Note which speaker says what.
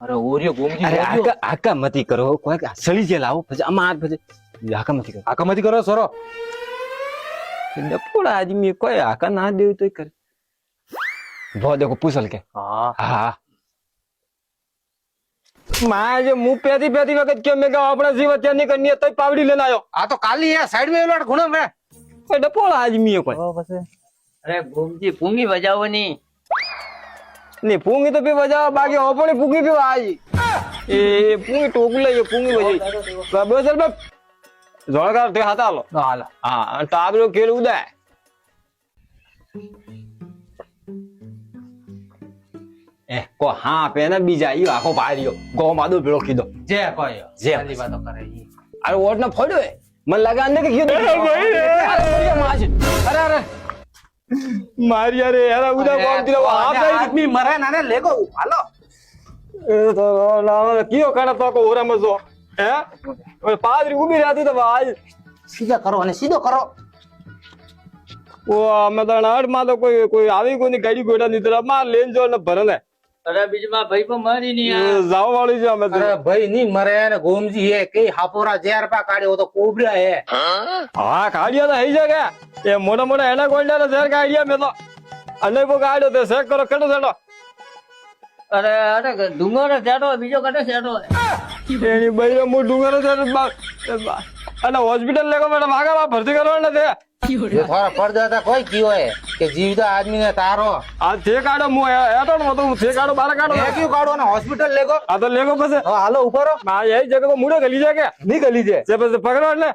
Speaker 1: અરે ઓરિયો ગોમજી
Speaker 2: અરે
Speaker 1: ઓરિયો.
Speaker 2: આકા મતી કરો કોઈ સળી જે લાવો પછી આમાં પછી આકા મતી કરો
Speaker 1: આકામાંથી કરો સોરો.
Speaker 2: ડપોડા આદમી કોઈ આકા ના દેવું તો કરે ભો દેખો પૂછલ કે
Speaker 1: હા
Speaker 2: હા માં જે મું પેધી વખત કે મેં આપણા જીવ અત્યારની કન્યા તઈ પાવડી લઈને આવ્યો
Speaker 1: આ તો કાલી એ સાઈડ માં એલો ઘણો મે.
Speaker 2: કોઈ ડપોડા આદમી કોઈ
Speaker 3: અરે ગોમજી પૂંગી બજાવવાની.
Speaker 2: ને પૂંગી તો પી બજાવ બાકી હોપણી પૂંગી પી આજી એ પૂંગી ટોકલે એ પૂંગી બજી બસ સર બાપ જોળકાર તે હાતા આલો
Speaker 1: હાલ
Speaker 2: હા ટાબલો કેલ ઉદાય એ કો હા પેને બીજા ઈ આખો પાડ્યો ગો માદો ભેળો કીધો
Speaker 1: જે કોઈ
Speaker 2: જે.
Speaker 1: સારી વાતો કરે ઈ.
Speaker 2: અરે ઓટ ના ફોડ્યો એ મને લાગે અંદર કે કીધું અરે અરે મારી અરે એરા ઉદા કોમ દીધો હા ભાઈ
Speaker 1: આદમી મરે નાને લેગો હાલો.
Speaker 2: એ તો ના કયો કાઢા તો કો ઓરા મજો હે ઓય પાદરી ઊભી રાતી તો આજ
Speaker 1: સીધા કરો અને સીધો કરો.
Speaker 2: ઓ અમે તો નાડ માં તો કોઈ આવી કોની ગાડી ગોડા નીતર માં લેન જો ને ભરે ને
Speaker 3: અરે બીજમાં ભાઈ પણ મારી નહીં આ.
Speaker 2: જાવ વાળી છે અમે તો
Speaker 1: અરે ભાઈ ની મરે ને ગોમજી હે કઈ હાપોરા 1000 કાઢ્યો તો કોબરા હે.
Speaker 2: હા કાઢ્યા તો હઈ જાય કે એ મોટા મોટા એના ગોલ્ડા શેર કાઢ્યા મેં તો અને કો કાઢ્યો તે શેક કરો કેટલો સેડો
Speaker 3: અરે અરે ડુંગર સેટો બીજો કટે સેટો.
Speaker 2: એની બૈરો મો ડુંગર અને હોસ્પિટલ લેકો મેડમ આગળ ભરતી કરવાના છે
Speaker 1: જે થોડા પડદાતા કોઈ કયો હે કે જીવતા આદમી ને તારો
Speaker 2: આ તે કાઢો મો એટો નતો તે કાઢો બાર કાઢો
Speaker 1: એ કયું કાઢો ને હોસ્પિટલ લેગો.
Speaker 2: આ તો લેકો પછી
Speaker 1: હવે હાલો ઉભો રહો.
Speaker 2: આ એ જગ્યા મુડે ગલી જાય કે
Speaker 1: ની ગલી છે
Speaker 2: તે પછી પકડો એટલે